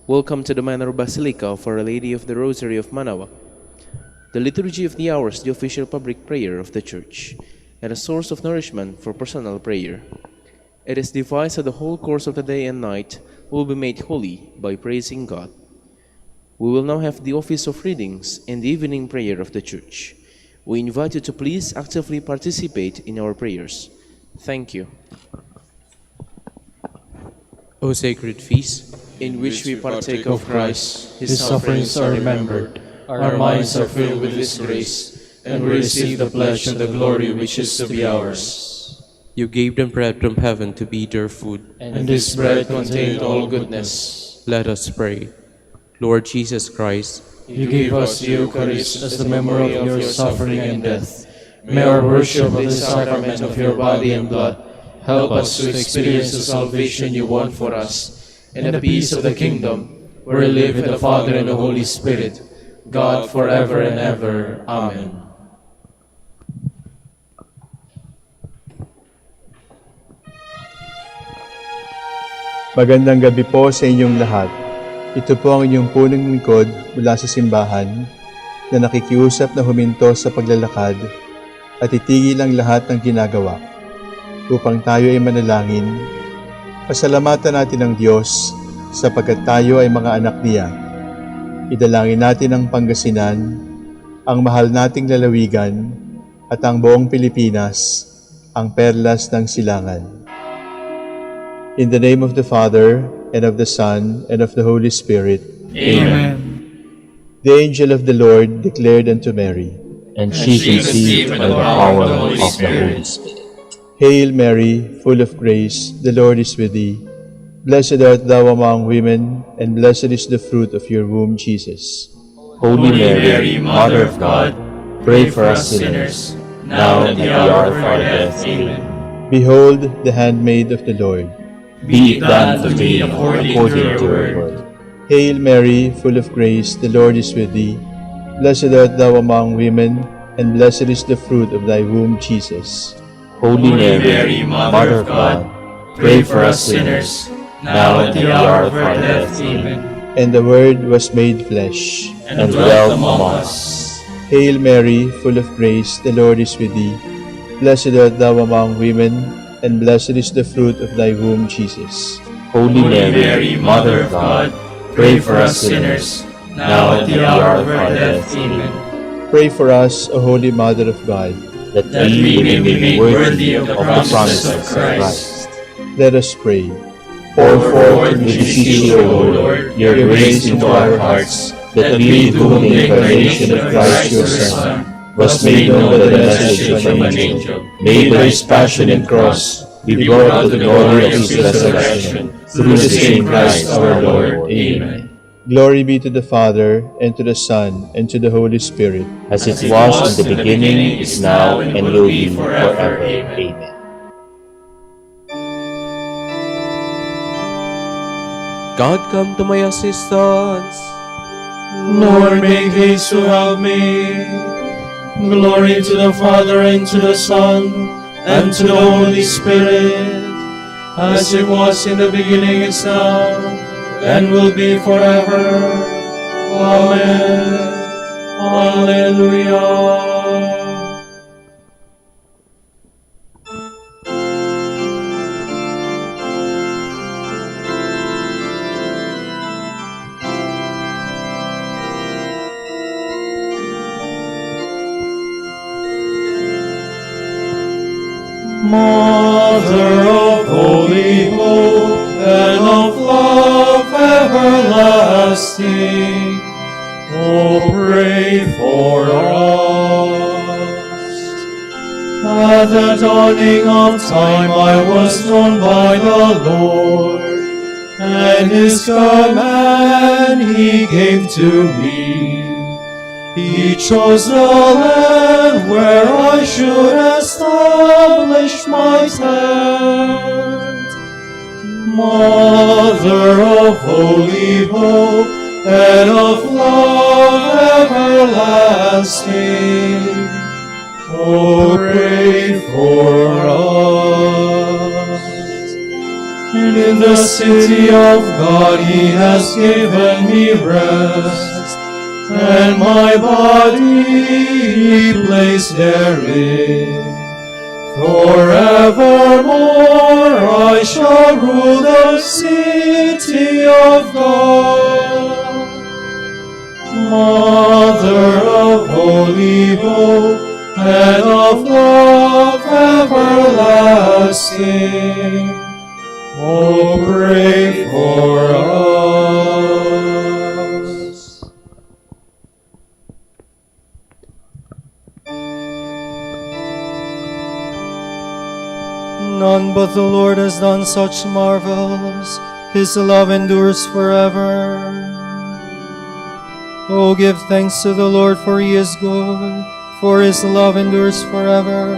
Welcome to the Manor Basilica of Our Lady of the Rosary of Manaoag. The Liturgy of the Hours, the official public prayer of the Church, and a source of nourishment for personal prayer. It is devised that the whole course of the day and night will be made holy by praising God. We will now have the office of readings and the evening prayer of the Church. We invite you to please actively participate in our prayers. Thank you. O sacred feast, in which we partake of Christ, His sufferings are remembered, our minds are filled with His grace, and we receive the pledge of the glory which is to be ours. You gave them bread from heaven to be their food, and this bread contained all goodness. Let us pray. Lord Jesus Christ, you gave us the Eucharist as the memory of your suffering and death. May our worship of the sacrament of your body and blood help us to experience the salvation you won for us, and the peace of the kingdom, where you live with the Father and the Holy Spirit, God forever and ever. Amen. Magandang gabi po sa inyong lahat. Ito po ang inyong punong lingkod mula sa simbahan na nakikiusap na huminto sa paglalakad at itigil ang lahat ng ginagawa upang tayo ay manalangin. Pasalamatan natin ang Diyos sapagkat tayo ay mga anak niya. Idalangin natin ang Pangasinan, ang mahal nating lalawigan, at ang buong Pilipinas, ang perlas ng silangan. In the name of the Father, and of the Son, and of the Holy Spirit. Amen. The angel of the Lord declared unto Mary, And she conceived by the power of the Holy Spirit. Hail Mary, full of grace, the Lord is with thee. Blessed art thou among women, and blessed is the fruit of your womb, Jesus. Holy Mary, Mother of God, pray for us sinners, now and at the hour of our death. Amen. Behold the handmaid of the Lord. Be it done to me according to your word. Hail Mary, full of grace, the Lord is with thee. Blessed art thou among women, and blessed is the fruit of thy womb, Jesus. Holy Mary, Mother of God, pray for us sinners, now and at the hour of our death. Amen. And the Word was made flesh, And dwelt among us. Hail Mary, full of grace, the Lord is with thee. Blessed art thou among women, and blessed is the fruit of thy womb, Jesus. Holy Mary, Mother of God, pray for us sinners, now and at the hour of our death. Amen. Pray for us, O Holy Mother of God, That we may be made worthy of the promises of Christ. let us pray. Pour forth, we beseech you, O Lord, your grace into our hearts, that we, to whom the incarnation of Christ your Son was made known by the message from an angel, may by his passion and cross be brought to the glory of his resurrection, through the same Christ our Lord. Amen. Glory be to the Father, and to the Son, and to the Holy Spirit. As it was in the beginning, is now, and will be forever. Amen. God, come to my assistance. Lord, make haste to help me. Glory to the Father, and to the Son, and to the Holy Spirit, as it was in the beginning, is now, and will be forever. Amen. Alleluia. Mother of holy hope and of love everlasting, oh, pray for us. At the dawning of time I was known by the Lord, and His command He gave to me. He chose the land where I should establish my tent. Mother of holy hope and of love everlasting, oh, pray for us. And in the city of God he has given me rest, and my body he placed therein. Forevermore I shall rule the city of God. Mother of holy hope and of love everlasting, oh, pray for us. None but the Lord has done such marvels. His love endures forever. Oh, give thanks to the Lord, for he is good, for his love endures forever.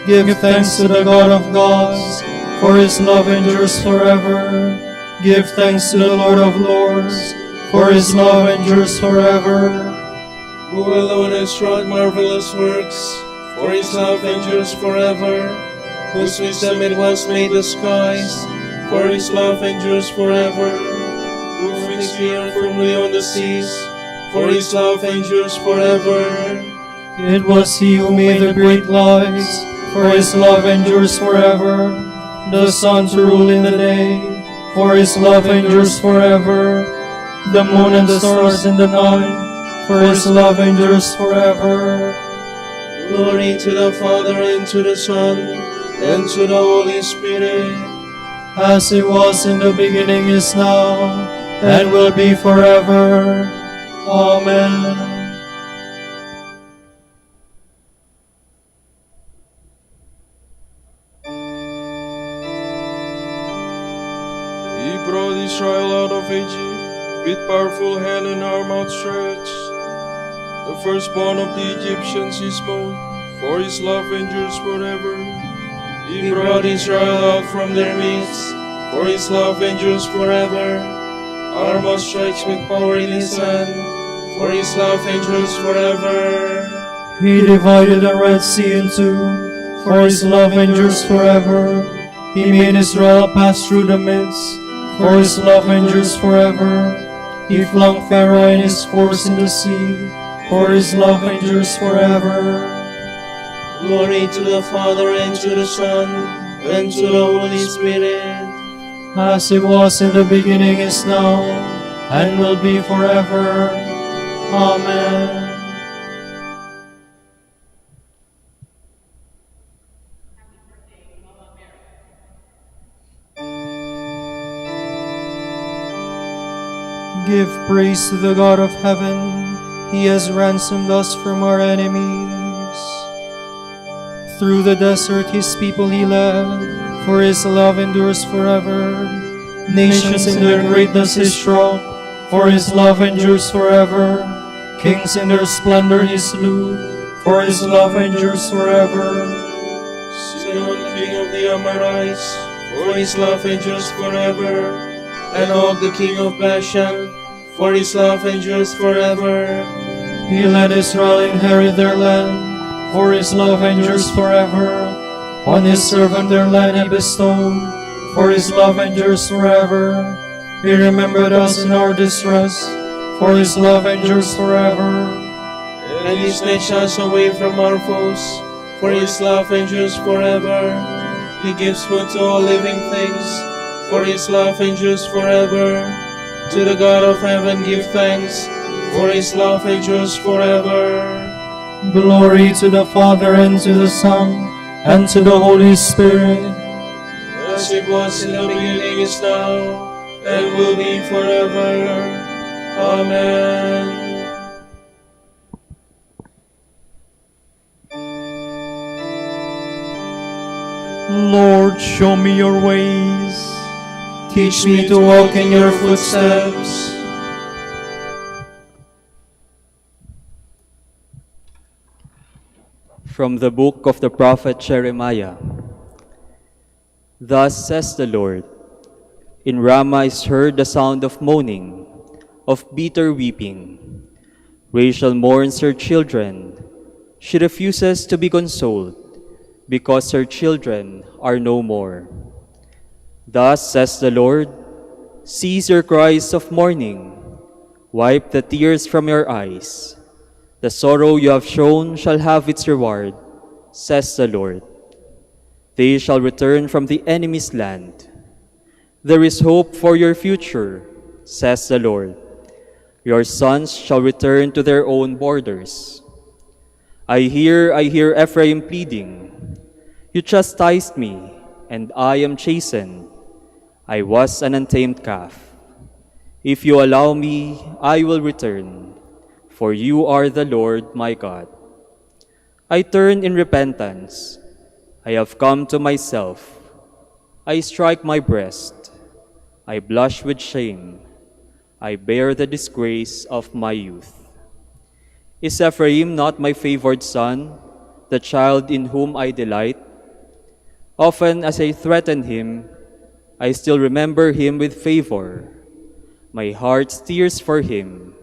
Give thanks to the God of gods, for his love endures forever. Give thanks to the Lord of lords, for his love endures forever. Who alone has wrought marvelous works, for his love endures forever. Whose wisdom it was made the skies, for his love endures forever. Who fixed the earth firmly on the seas, for his love endures forever. It was he who made the great lights, for his love endures forever. The sun to rule in the day, for his love endures forever. The moon and the stars in the night, for his love endures forever. Glory to the Father, and to the Son, and to the Holy Spirit, as it was in the beginning, is now, and will be forever. Amen. He brought Israel out of Egypt with powerful hand and arm outstretched. The firstborn of the Egyptians he smote, for his love endures forever. He brought Israel out from their midst, for his love endures forever. Arm outstretched with power in his hand, for his love endures forever. He divided the Red Sea in two, for his love endures forever. He made Israel pass through the midst, for his love endures forever. He flung Pharaoh and his force in the sea, for his love endures forever. Glory to the Father, and to the Son, and to the Holy Spirit, as it was in the beginning, is now, and will be forever. Amen. Give praise to the God of heaven. He has ransomed us from our enemies. Through the desert his people he led, for his love endures forever. Nations in their greatness he struck, for his love endures forever. Kings in their splendor he slew, for his love endures forever. Sihon, king of the Amorites, for his love endures forever. And Og, the king of Bashan, for his love endures forever. He let Israel inherit their land, for his love endures forever. On his servant their land he bestowed, for his love endures forever. He remembered us in our distress, for his love endures forever. And he snatched us away from our foes, for his love endures forever. He gives food to all living things, for his love endures forever. To the God of heaven give thanks, for his love endures forever. Glory to the Father, and to the Son, and to the Holy Spirit, as it was in the beginning, is now, and will be forever. Amen. Lord, show me your ways. Teach me to walk in your footsteps. From the book of the prophet Jeremiah. Thus says the Lord, in Ramah is heard the sound of moaning, of bitter weeping. Rachel mourns her children. She refuses to be consoled, because her children are no more. Thus says the Lord, cease your cries of mourning, wipe the tears from your eyes. The sorrow you have shown shall have its reward, says the Lord. They shall return from the enemy's land. There is hope for your future, says the Lord. Your sons shall return to their own borders. I hear Ephraim pleading, you chastised me, and I am chastened. I was an untamed calf. If you allow me, I will return, for you are the Lord my God. I turn in repentance. I have come to myself. I strike my breast. I blush with shame. I bear the disgrace of my youth. Is Ephraim not my favored son, the child in whom I delight? Often as I threaten him, I still remember him with favor. My heart tears for him.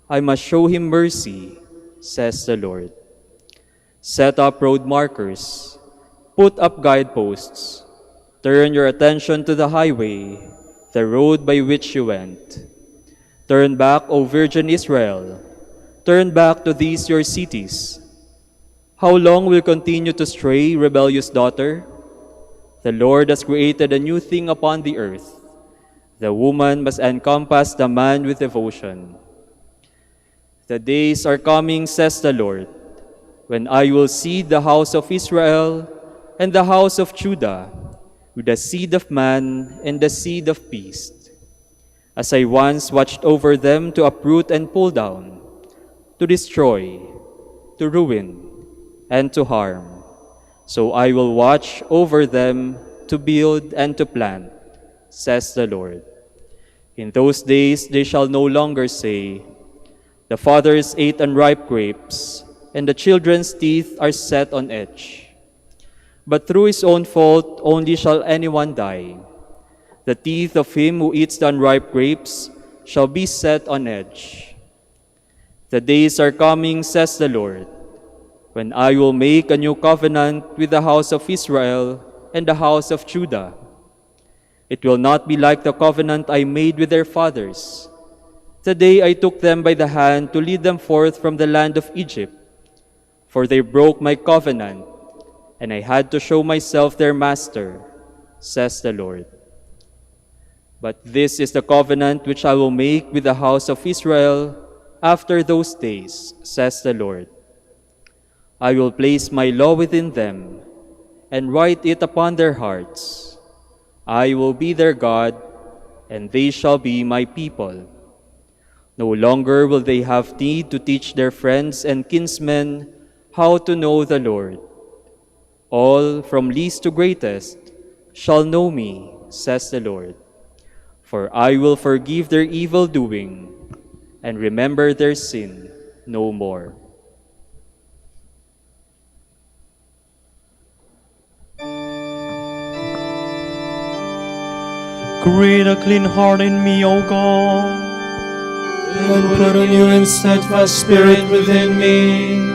I must show him mercy, says the Lord. Set up road markers. Put up guideposts. Turn your attention to the highway, the road by which you went. Turn back, O Virgin Israel. Turn back to these your cities. How long will you continue to stray, rebellious daughter? The Lord has created a new thing upon the earth. The woman must encompass the man with devotion. The days are coming, says the Lord, when I will seed the house of Israel and the house of Judah with the seed of man and the seed of beast. As I once watched over them to uproot and pull down, to destroy, to ruin, and to harm, so I will watch over them to build and to plant, says the Lord. In those days they shall no longer say, the fathers ate unripe grapes, and the children's teeth are set on edge. But through his own fault only shall anyone die. The teeth of him who eats the unripe grapes shall be set on edge. The days are coming, says the Lord, when I will make a new covenant with the house of Israel and the house of Judah. It will not be like the covenant I made with their fathers, the day I took them by the hand to lead them forth from the land of Egypt. For they broke my covenant, and I had to show myself their master, says the Lord. But this is the covenant which I will make with the house of Israel after those days, says the Lord. I will place my law within them and write it upon their hearts. I will be their God, and they shall be my people. No longer will they have need to teach their friends and kinsmen how to know the Lord. All, from least to greatest, shall know me, says the Lord. For I will forgive their evil doing and remember their sin no more. Create a clean heart in me, O God, and put a new and steadfast spirit within me.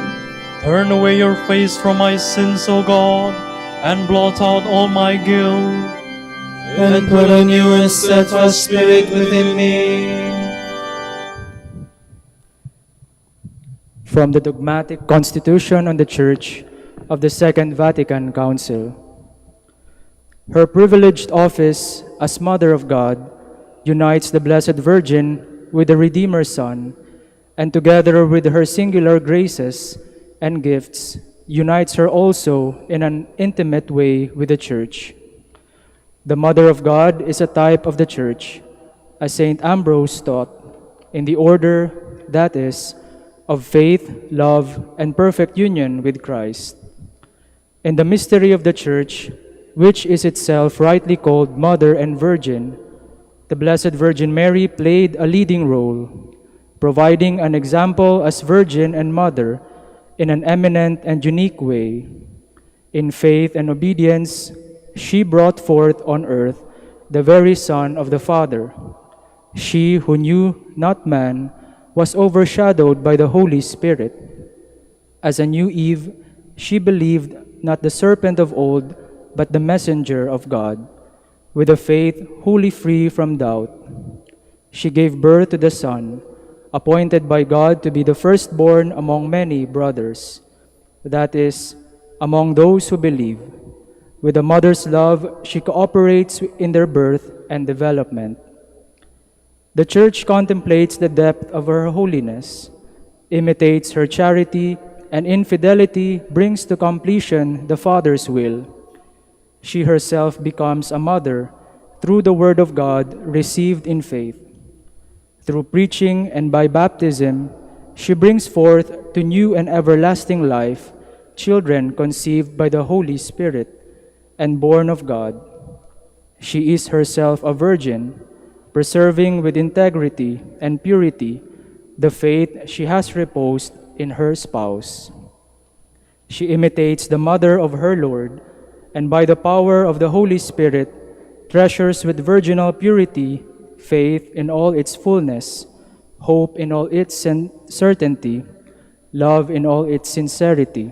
turn away your face from my sins, O God, and blot out all my guilt. And put a new and steadfast spirit within me. From the Dogmatic Constitution on the Church of the Second Vatican Council. Her privileged office as Mother of God unites the Blessed Virgin with the Redeemer's Son, and together with her singular graces and gifts, unites her also in an intimate way with the Church. The Mother of God is a type of the Church, as St. Ambrose taught, in the order, that is, of faith, love, and perfect union with Christ. In the mystery of the Church, which is itself rightly called Mother and Virgin, the Blessed Virgin Mary played a leading role, providing an example as Virgin and Mother in an eminent and unique way. In faith and obedience, she brought forth on earth the very Son of the Father. She who knew not man was overshadowed by the Holy Spirit. As a new Eve, she believed not the serpent of old, but the messenger of God. with a faith wholly free from doubt. She gave birth to the Son, appointed by God to be the firstborn among many brothers, that is, among those who believe. With a mother's love, she cooperates in their birth and development. The Church contemplates the depth of her holiness, imitates her charity, and in fidelity brings to completion the Father's will. She herself becomes a mother through the Word of God received in faith. Through preaching and by baptism, she brings forth to new and everlasting life children conceived by the Holy Spirit and born of God. She is herself a virgin, preserving with integrity and purity the faith she has reposed in her spouse. She imitates the mother of her Lord, and by the power of the Holy Spirit, treasures with virginal purity faith in all its fullness, hope in all its certainty, love in all its sincerity.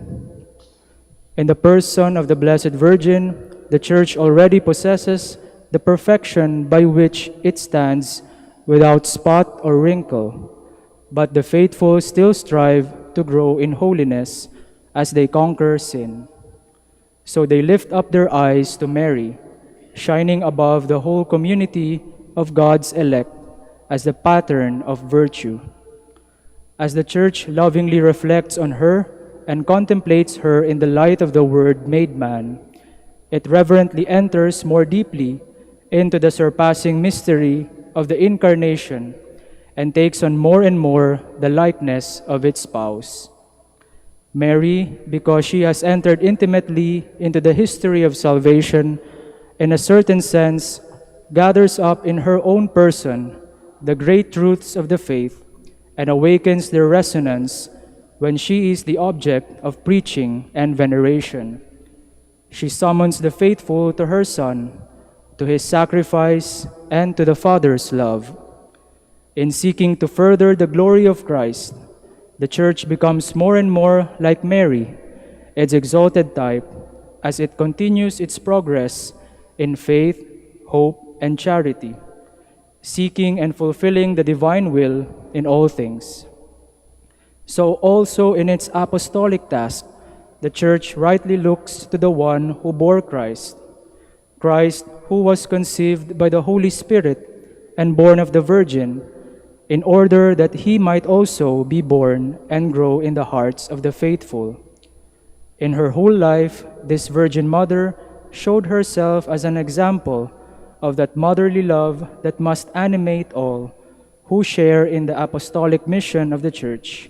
In the person of the Blessed Virgin, the Church already possesses the perfection by which it stands without spot or wrinkle, but the faithful still strive to grow in holiness as they conquer sin. So they lift up their eyes to Mary, shining above the whole community of God's elect as the pattern of virtue. As the Church lovingly reflects on her and contemplates her in the light of the Word made man, it reverently enters more deeply into the surpassing mystery of the Incarnation and takes on more and more the likeness of its spouse. Mary, because she has entered intimately into the history of salvation, in a certain sense, gathers up in her own person the great truths of the faith and awakens their resonance when she is the object of preaching and veneration. She summons the faithful to her Son, to his sacrifice, and to the Father's love. In seeking to further the glory of Christ, the Church becomes more and more like Mary, its exalted type, as it continues its progress in faith, hope, and charity, seeking and fulfilling the divine will in all things. So also in its apostolic task, the Church rightly looks to the one who bore Christ, Christ who was conceived by the Holy Spirit and born of the Virgin, in order that he might also be born and grow in the hearts of the faithful. In her whole life, this Virgin Mother showed herself as an example of that motherly love that must animate all who share in the apostolic mission of the Church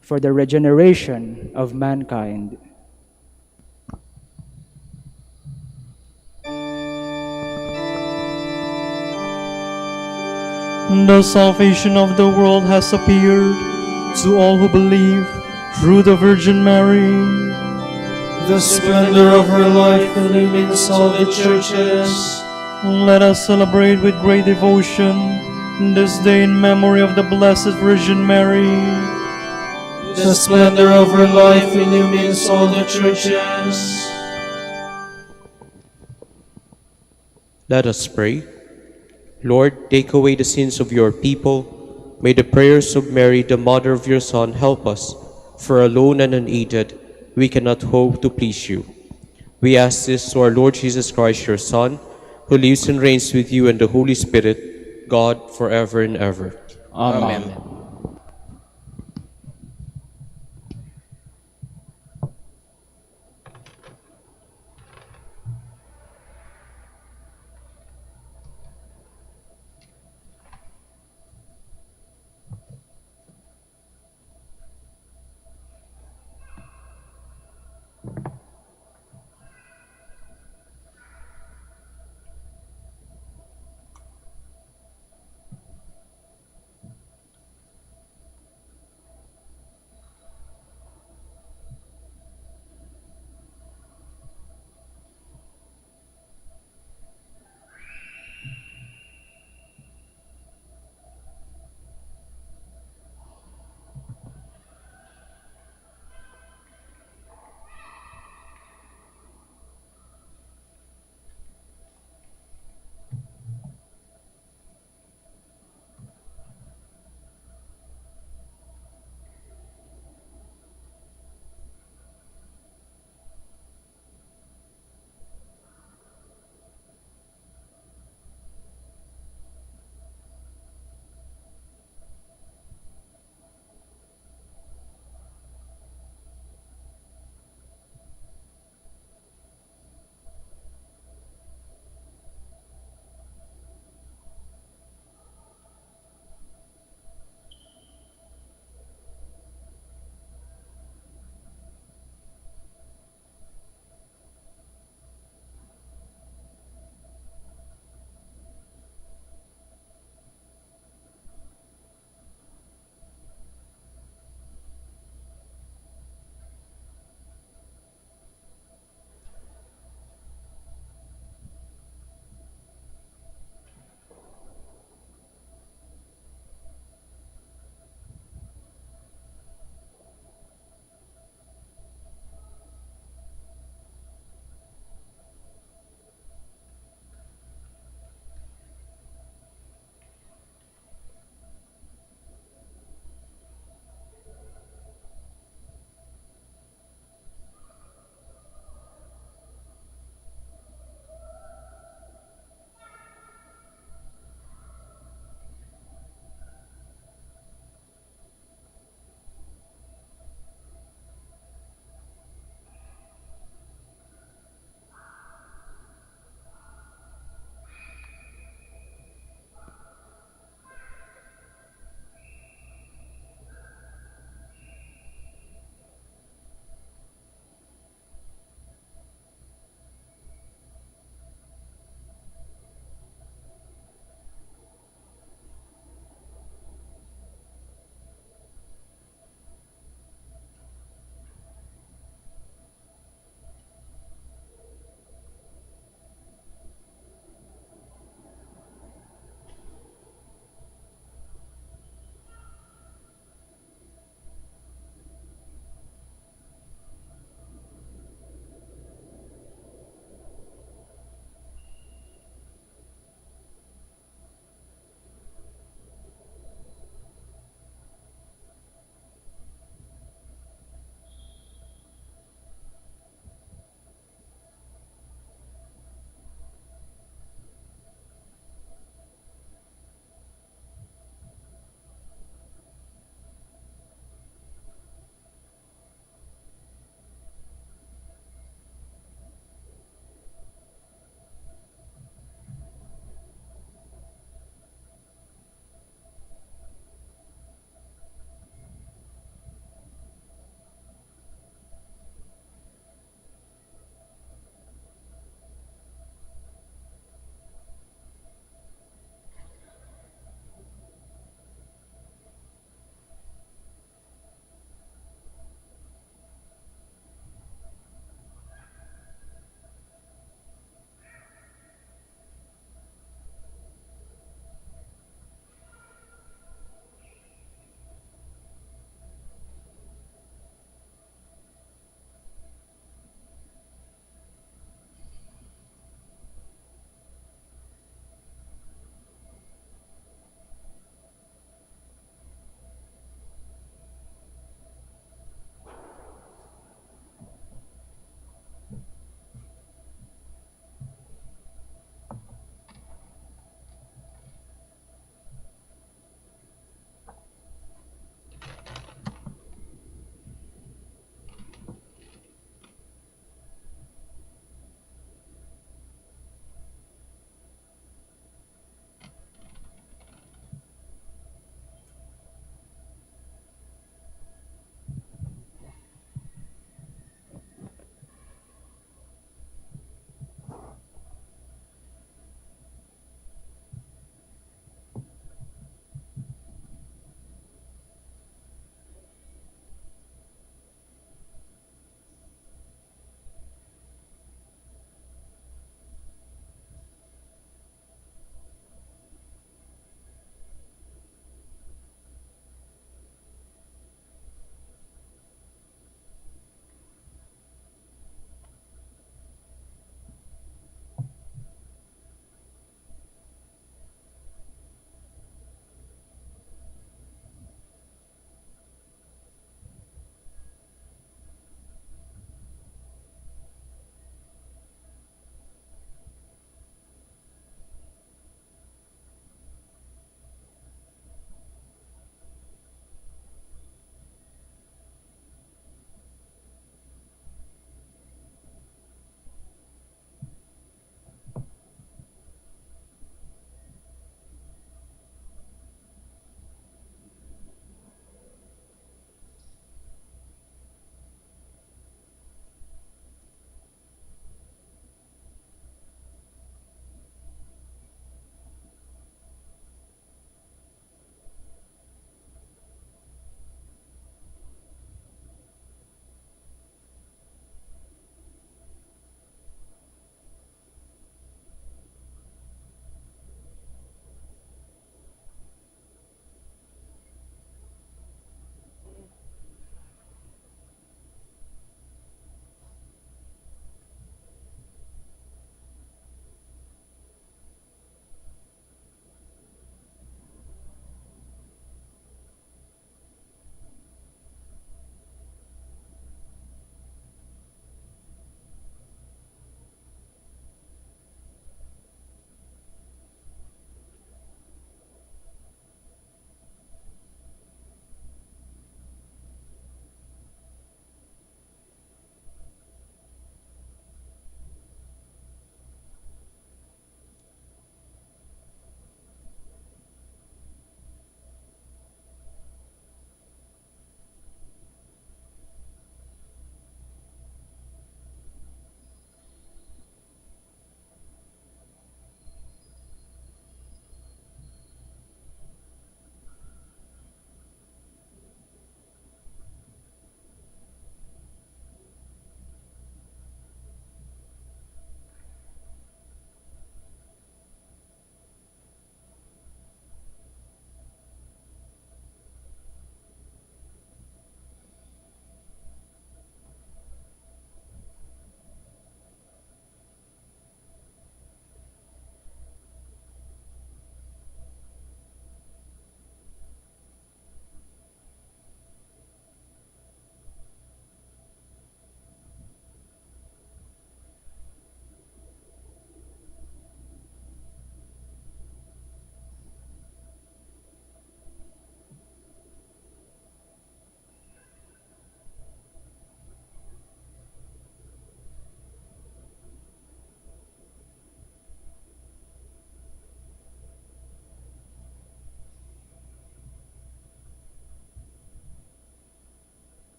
for the regeneration of mankind. The salvation of the world has appeared to all who believe through the Virgin Mary. The splendor of her life illumines all the churches. Let us celebrate with great devotion this day in memory of the Blessed Virgin Mary. The splendor of her life illumines all the churches. Let us pray. Lord, take away the sins of your people. May the prayers of Mary, the mother of your Son, help us, for alone and unaided, we cannot hope to please you. We ask this to our Lord Jesus Christ, your Son, who lives and reigns with you and the Holy Spirit, God, forever and ever. Amen.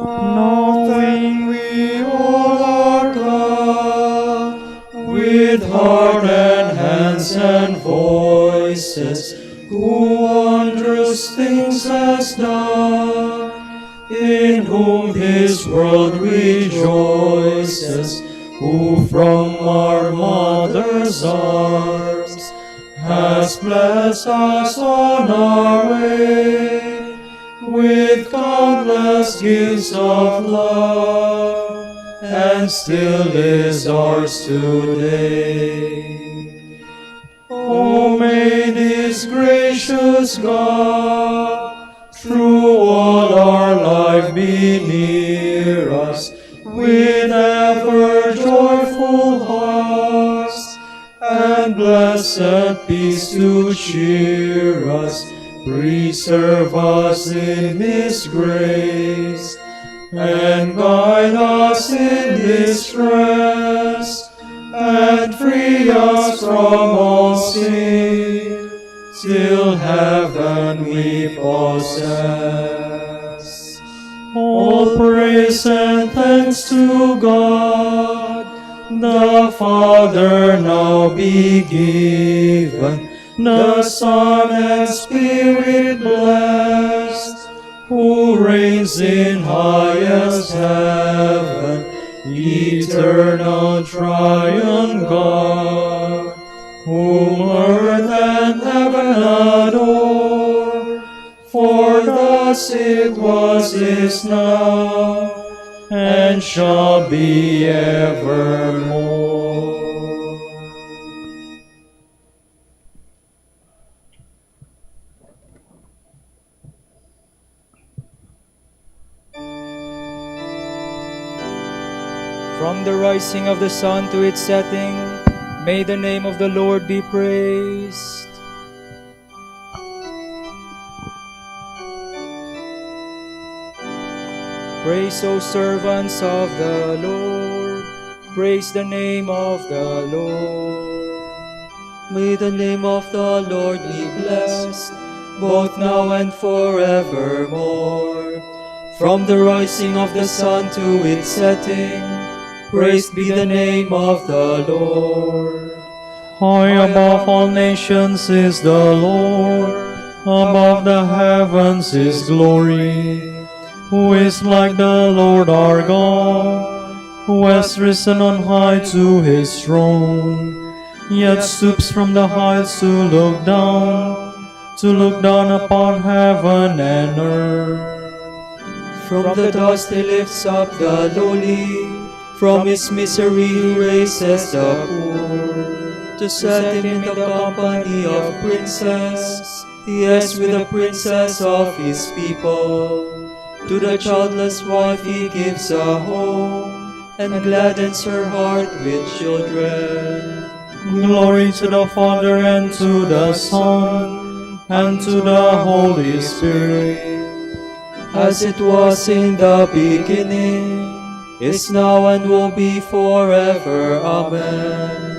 knowing we all are God, with heart and hands and voices, who wondrous things has done, in whom His world rejoices, who from our mother's arms has blessed us on our way, with countless gifts of love, and still is ours today. O may this gracious God, through all our life be near us, with ever joyful hearts, and blessed peace to cheer us, preserve us in His grace, and guide us in distress, and free us from all sin, till heaven we possess. All praise and thanks to God, the Father now be given, the Son and Spirit blessed, who reigns in highest heaven, eternal triune God, whom earth and heaven adore. For thus it was, is now, and shall be evermore. From the rising of the sun to its setting, may the name of the Lord be praised. Praise, O servants of the Lord. Praise the name of the Lord. May the name of the Lord be blessed, both now and forevermore. From the rising of the sun to its setting, praised be the name of the Lord. High above all nations is the Lord, above the heavens His glory. Who is like the Lord our God, who has risen on high to His throne, yet stoops from the heights to look down upon heaven and earth. From the dust He lifts up the lowly, from his misery He raises the poor, to set him in the company of princes, yes, with the princess of His people. To the childless wife He gives a home, and gladdens her heart with children. Glory to the Father, and to the Son, and to the Holy Spirit, as it was in the beginning, is now, and will be forever. Amen.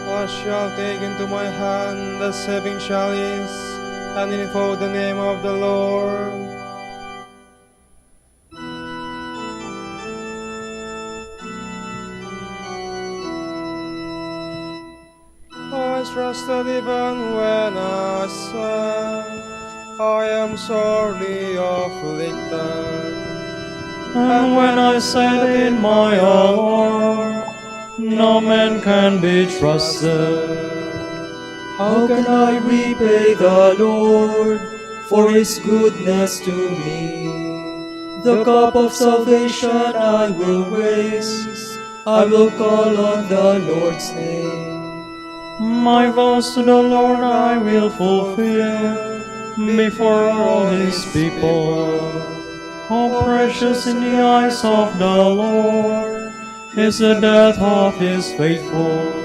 I shall take into my hand the saving chalice, and invoke the name of the Lord. I trusted even when I said, I am sorely afflicted. and when I said in my alarm, no man can be trusted. How can I repay the Lord for His goodness to me? The cup of salvation I will raise, I will call on the Lord's name. My vows to the Lord I will fulfill before all His people. How precious in the eyes of the Lord is the death of His faithful.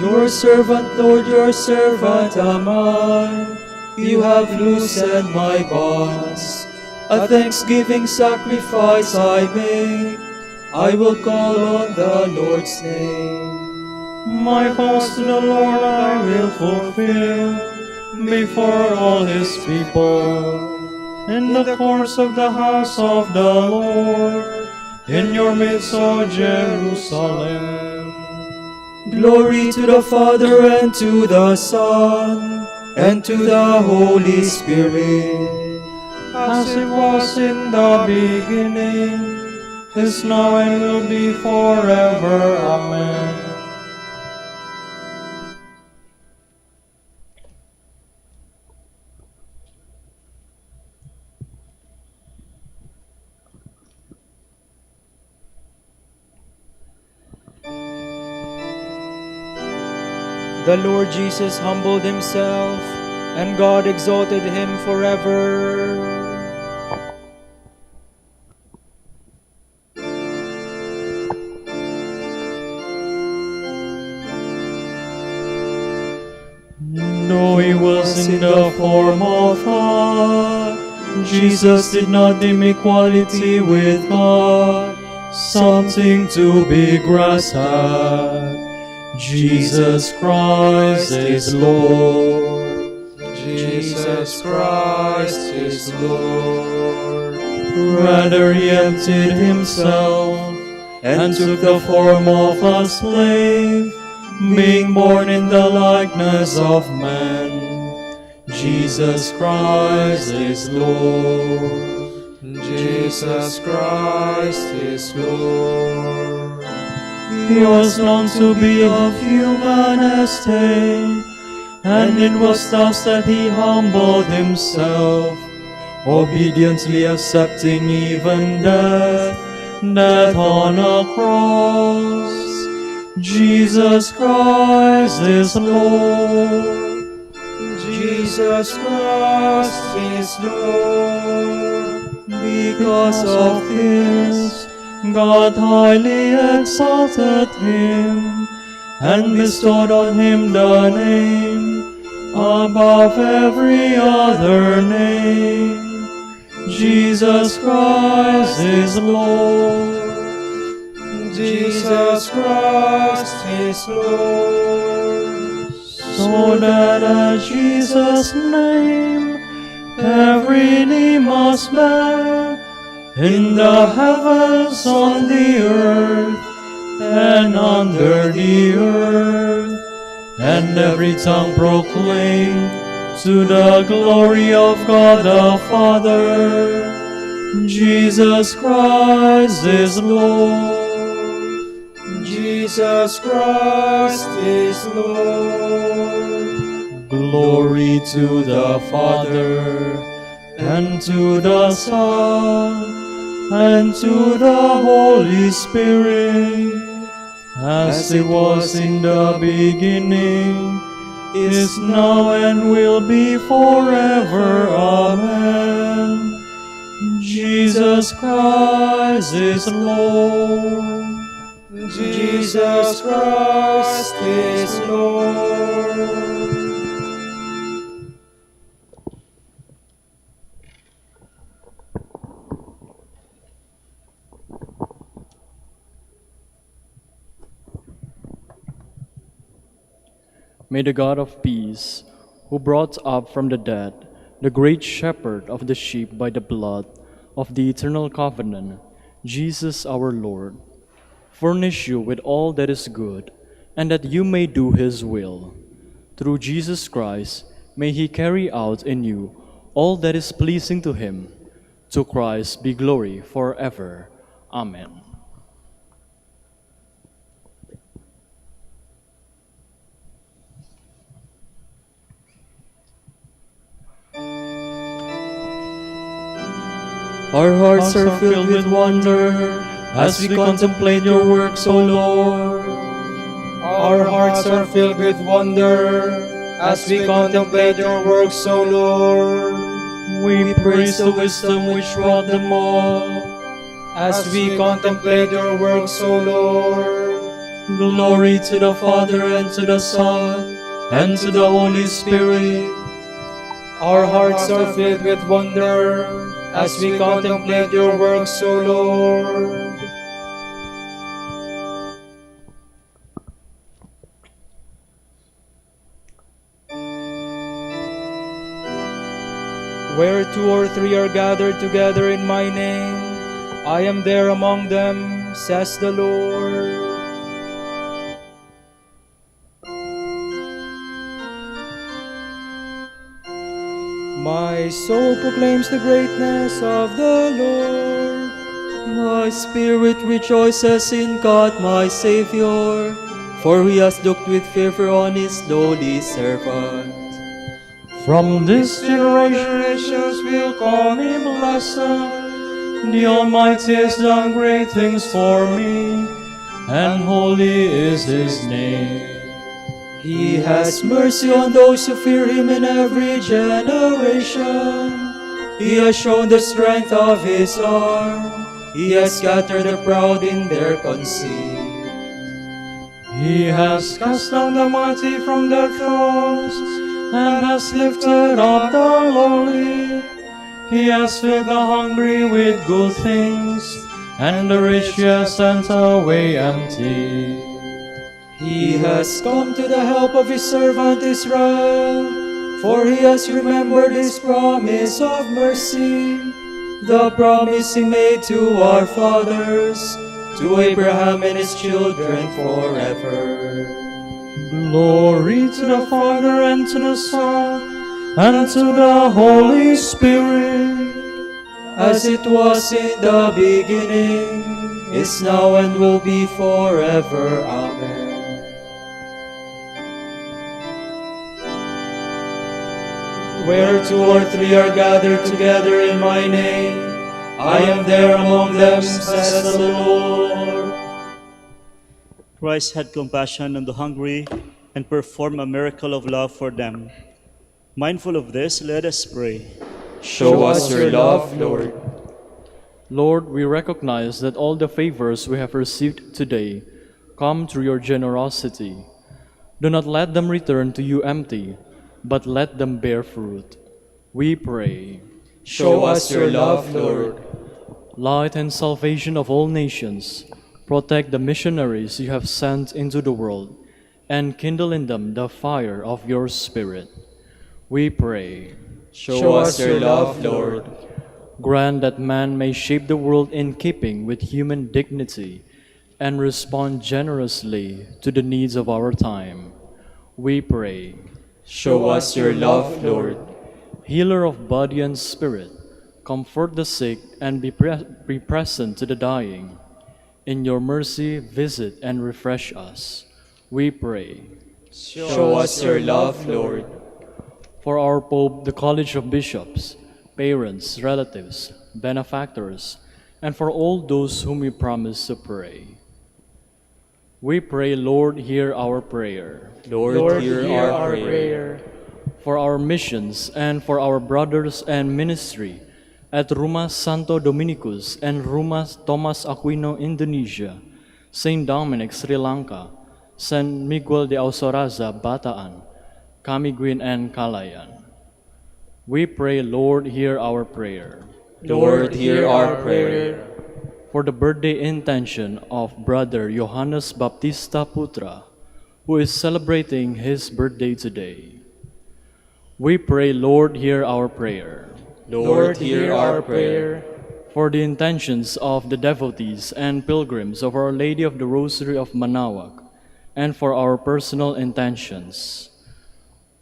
Your servant, Lord, your servant am I. You have loosened my bonds. a thanksgiving sacrifice I make. I will call on the Lord's name. My vows to the Lord I will fulfill before all his people. In the course of the house of the Lord, in your midst, O Jerusalem. Glory to the Father, and to the Son, and to the Holy Spirit. As it was in the beginning, is now, and will be forever. Amen. The Lord Jesus humbled himself, and God exalted him forever. Though he was in the form of God, Jesus did not deem equality with God something to be grasped at. Jesus Christ is Lord. Jesus Christ is Lord. Rather, he emptied himself and took the form of a slave, being born in the likeness of man. Jesus Christ is Lord. Jesus Christ is Lord. He was known to be of human estate, and it was thus that he humbled himself, obediently accepting even death on a cross. Jesus Christ is Lord. Jesus Christ is Lord. Because of this, God highly exalted him, and bestowed on him the name above every other name. Jesus Christ is Lord. Jesus Christ is Lord. So that at Jesus' name every knee must bow, in the heavens, on the earth, and under the earth, and every tongue proclaim to the glory of God the Father, Jesus Christ is Lord. Jesus Christ is Lord. Glory to the Father, and to the Son, and to the Holy Spirit, as it was in the beginning, is now, and will be forever. Amen. Jesus Christ is Lord. Jesus Christ is Lord. May the God of peace, who brought up from the dead the great shepherd of the sheep by the blood of the eternal covenant, Jesus our Lord, furnish you with all that is good, and that you may do his will. Through Jesus Christ, may he carry out in you all that is pleasing to him. To Christ be glory forever. Amen. Our hearts are filled with wonder as we contemplate your works, O Lord. Our hearts are filled with wonder as we contemplate your works, O Lord. We praise the wisdom which wrought them all. As we contemplate your works, O Lord. Glory to the Father, and to the Son, and to the Holy Spirit. Our hearts are filled with wonder as we contemplate your works, O Lord. Where two or three are gathered together in my name, I am there among them, says the Lord. My soul proclaims the greatness of the Lord. My spirit rejoices in God my Savior, for he has looked with favor on his lowly servant. From this generation nations will call me blessed. The Almighty has done great things for me, and holy is his name. He has mercy on those who fear him in every generation. He has shown the strength of his arm. He has scattered the proud in their conceit. He has cast down the mighty from their thrones, and has lifted up the lowly. He has filled the hungry with good things, and the rich he has sent away empty. He has come to the help of his servant Israel, for he has remembered his promise of mercy, the promise he made to our fathers, to Abraham and his children forever. Glory to the Father, and to the Son, and to the Holy Spirit, as it was in the beginning, is now, and will be forever. Amen. where two or three are gathered together in my name, I am there among them, says the Lord. Christ had compassion on the hungry and performed a miracle of love for them. Mindful of this, let us pray. Show us your love, Lord. Lord, we recognize that all the favors we have received today come through your generosity. Do not let them return to you empty, but let them bear fruit. We pray. Show us your love, Lord. Light and salvation of all nations, protect the missionaries you have sent into the world, and kindle in them the fire of your Spirit. We pray. Show us your love, Lord. Grant that man may shape the world in keeping with human dignity and respond generously to the needs of our time. We pray. Show us your love, Lord. Healer of body and spirit, comfort the sick and be present to the dying. In your mercy, visit and refresh us. We pray. Show us your love, Lord. For our Pope, the College of Bishops, parents, relatives, benefactors, and for all those whom we promise to pray. We pray, Lord, hear our prayer. Lord, hear our prayer. For our missions and for our brothers and ministry at Rumah Santo Dominicus and Rumah Thomas Aquino, Indonesia, St. Dominic, Sri Lanka, San Miguel de Ausoraza, Bataan, Camiguin, and Calayan. We pray, Lord, hear our prayer. Lord, hear our prayer. For the birthday intention of Brother Johannes Baptista Putra, who is celebrating his birthday today. We pray, Lord, hear our prayer. Lord, hear our prayer. For the intentions of the devotees and pilgrims of Our Lady of the Rosary of Manaoag, and for our personal intentions.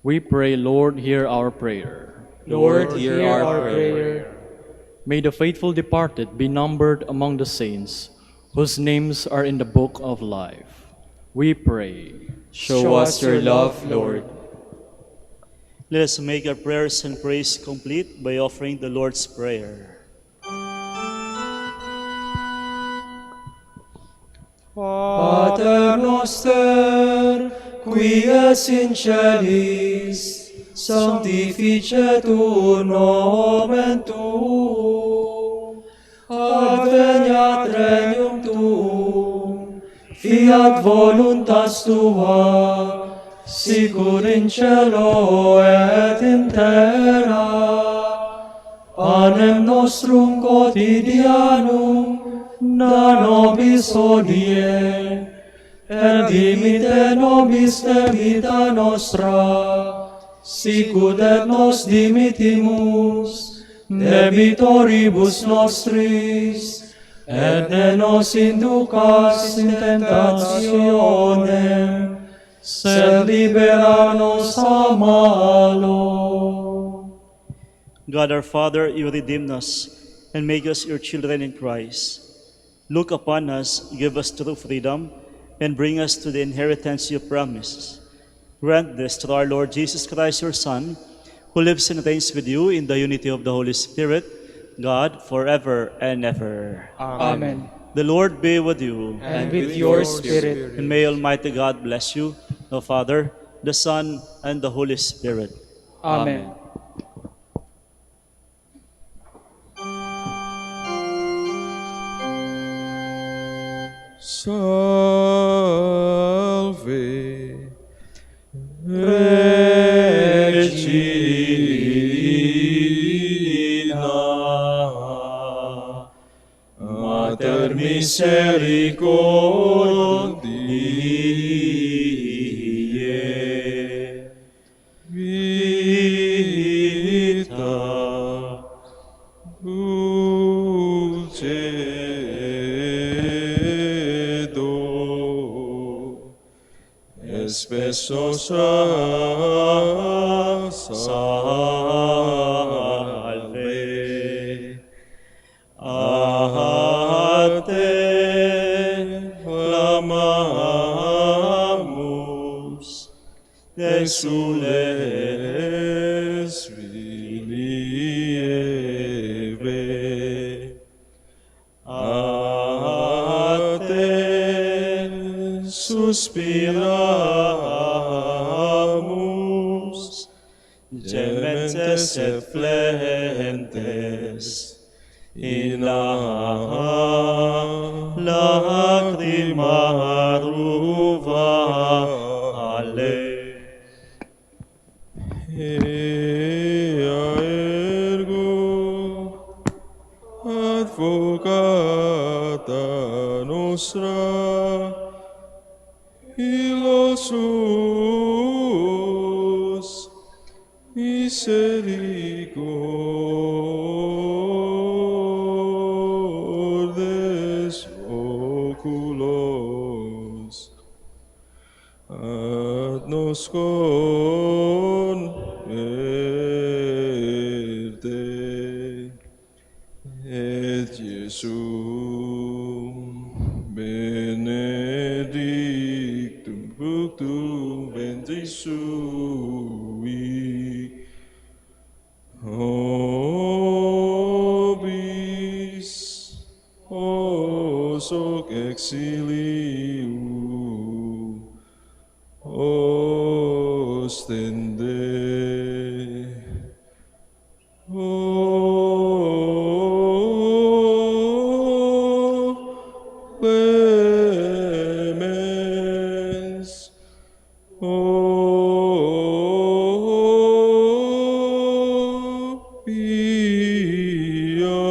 We pray, Lord, hear our prayer. Lord, hear our prayer. May the faithful departed be numbered among the saints, whose names are in the book of life. We pray. Show us your love, Lord. Let us make our prayers and praise complete by offering the Lord's Prayer. Pater noster, qui es in celis, sanctificetur nomen tuum, adveniat regnum tuum, fiat voluntas tua, sicur in cielo et in terra. panem nostrum quotidianum da nobis hodie, et dimitte nobis debita nostra, sicut et nos dimittimus debitoribus nostris, et ne nos inducas in tentationem, sed libera nos a malo. God our Father, you redeemed us and make us your children in Christ. Look upon us, give us true freedom, and bring us to the inheritance you promised. Grant this through our Lord Jesus Christ, your Son, who lives and reigns with you in the unity of the Holy Spirit, God, forever and ever. Amen. The Lord be with you. And with your spirit. And may Almighty God bless you, the Father, the Son, and the Holy Spirit. Amen. Salve Regina, Mater misericordiae, vita dulcedo, espeso salve, a te clamamus, exules relieve, a te suspiramus, gementes et flentes, in lacrimarum vale. Ea ergo advocata nostra, illosus misericordes oculos, ad nos converte, et Jesum benedictum fructum ventris sui, nobis os hoc exilium ostende. Clemens, Pia,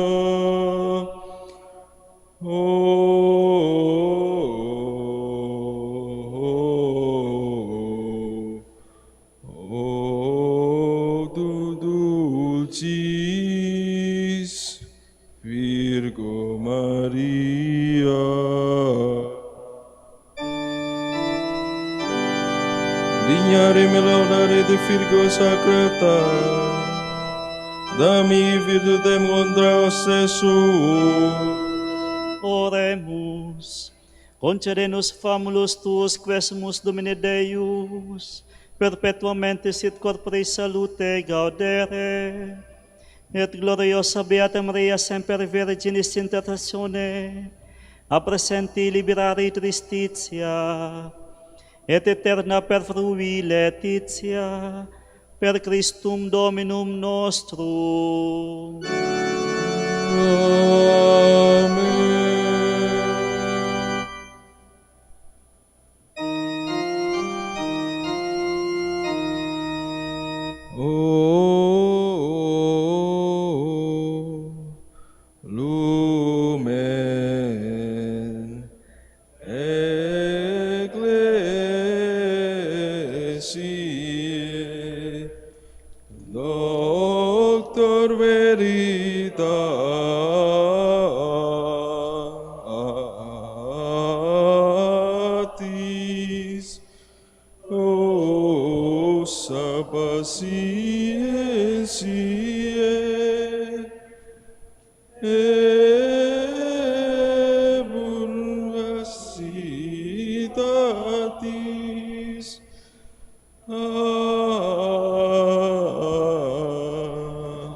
dulcis Virgo Maria. Dignare me laudare de Virgo Sacrata, dami virtutem contra obsessus. Oremus. Concede-nos famulus tuus quesumus Domine Deus, perpetuamente sit corpore salute gaudere, et gloriosa Beata Maria semper Virginis intercessione, a presenti liberari tristitia, et eterna perfrui laetitia, per Christum Dominum nostrum. Amen. O Doctor Veritatis, O sa pacientia, vulgacitatis,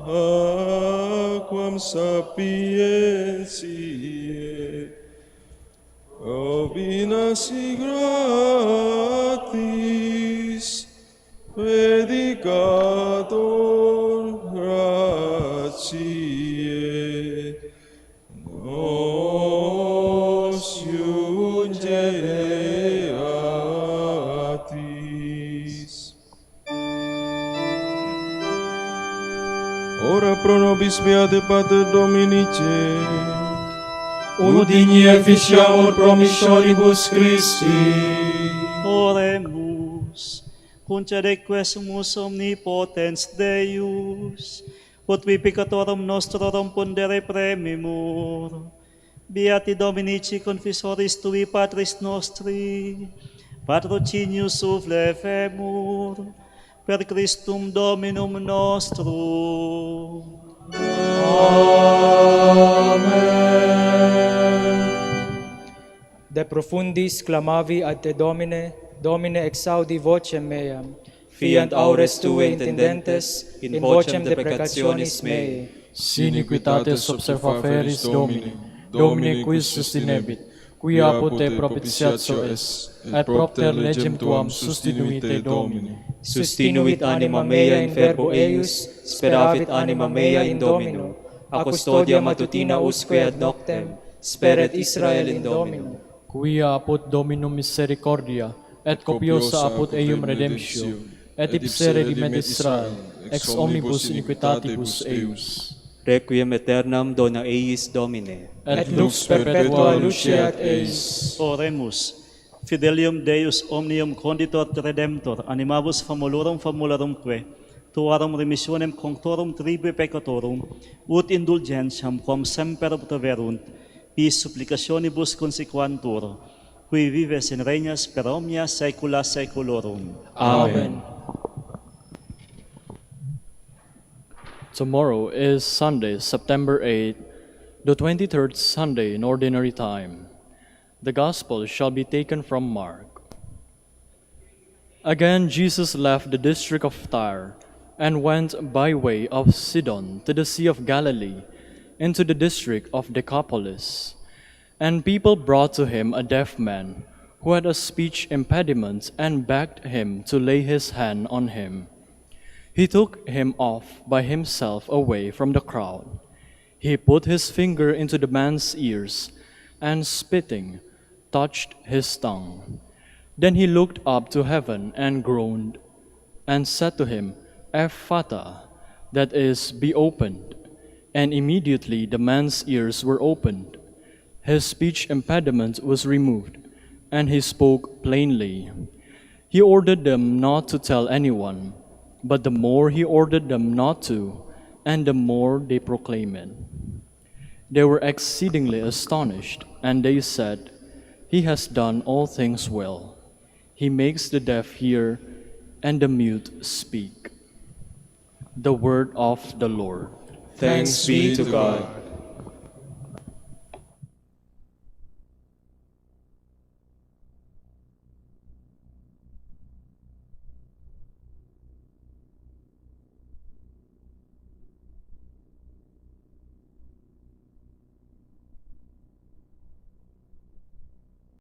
aquam sapientiae, provinasi gratis, predicator gratiae, nos iungeatis. Ora pro nobis beate Pater Dominice, Udini efficiamur promissionibus Christi. Oremus, concede sumus omnipotens Deus, ut vipicatorum nostrorum pondere premimur. Beati Dominici confessoris tui Patris nostri, patrocinius sufflevemur, per Christum Dominum nostrum. De profundis clamavi ad te Domine, Domine exaudi vocem meam, fiant aures tue intendentes, in vocem deprecationis meae. Si iniquitates observaferis Domini, Domine quis sustinebit, qui apud te propitiatio es, et propter legem tuam sustinuite Domini. Sustinuit anima mea in verbo eius, speravit anima mea in Domino. A custodia matutina usque ad noctem, speret Israel in Domino. Quia apud Dominum misericordia, et copiosa apud eium redemptio, et ipse redimet Israel, ex omnibus iniquitatibus eius. Requiem aeternam dona eis Domine. Et lux perpetua luceat eis. Oremus, fidelium Deus omnium conditor redemptor, animabus famularum que, tuarum remissionem conctorum tribui peccatorum, ut indulgentiam quam semper obtaverunt, pis supplicationibus consequantur, qui vives in regnas per omnia saecula saeculorum. Amen. Tomorrow is Sunday, September 8th, the 23rd Sunday in Ordinary Time. The Gospel shall be taken from Mark. Again, Jesus left the district of Tyre and went by way of Sidon to the Sea of Galilee, into the district of Decapolis. And people brought to him a deaf man who had a speech impediment and begged him to lay his hand on him. He took him off by himself away from the crowd. He put his finger into the man's ears and, spitting, touched his tongue. Then he looked up to heaven and groaned and said to him, Ephphatha, that is, be opened. And immediately the man's ears were opened. His speech impediment was removed, and he spoke plainly. He ordered them not to tell anyone, but the more he ordered them not to, and the more they proclaimed it. They were exceedingly astonished, and they said, He has done all things well. He makes the deaf hear, and the mute speak. The word of the Lord. Thanks be to God.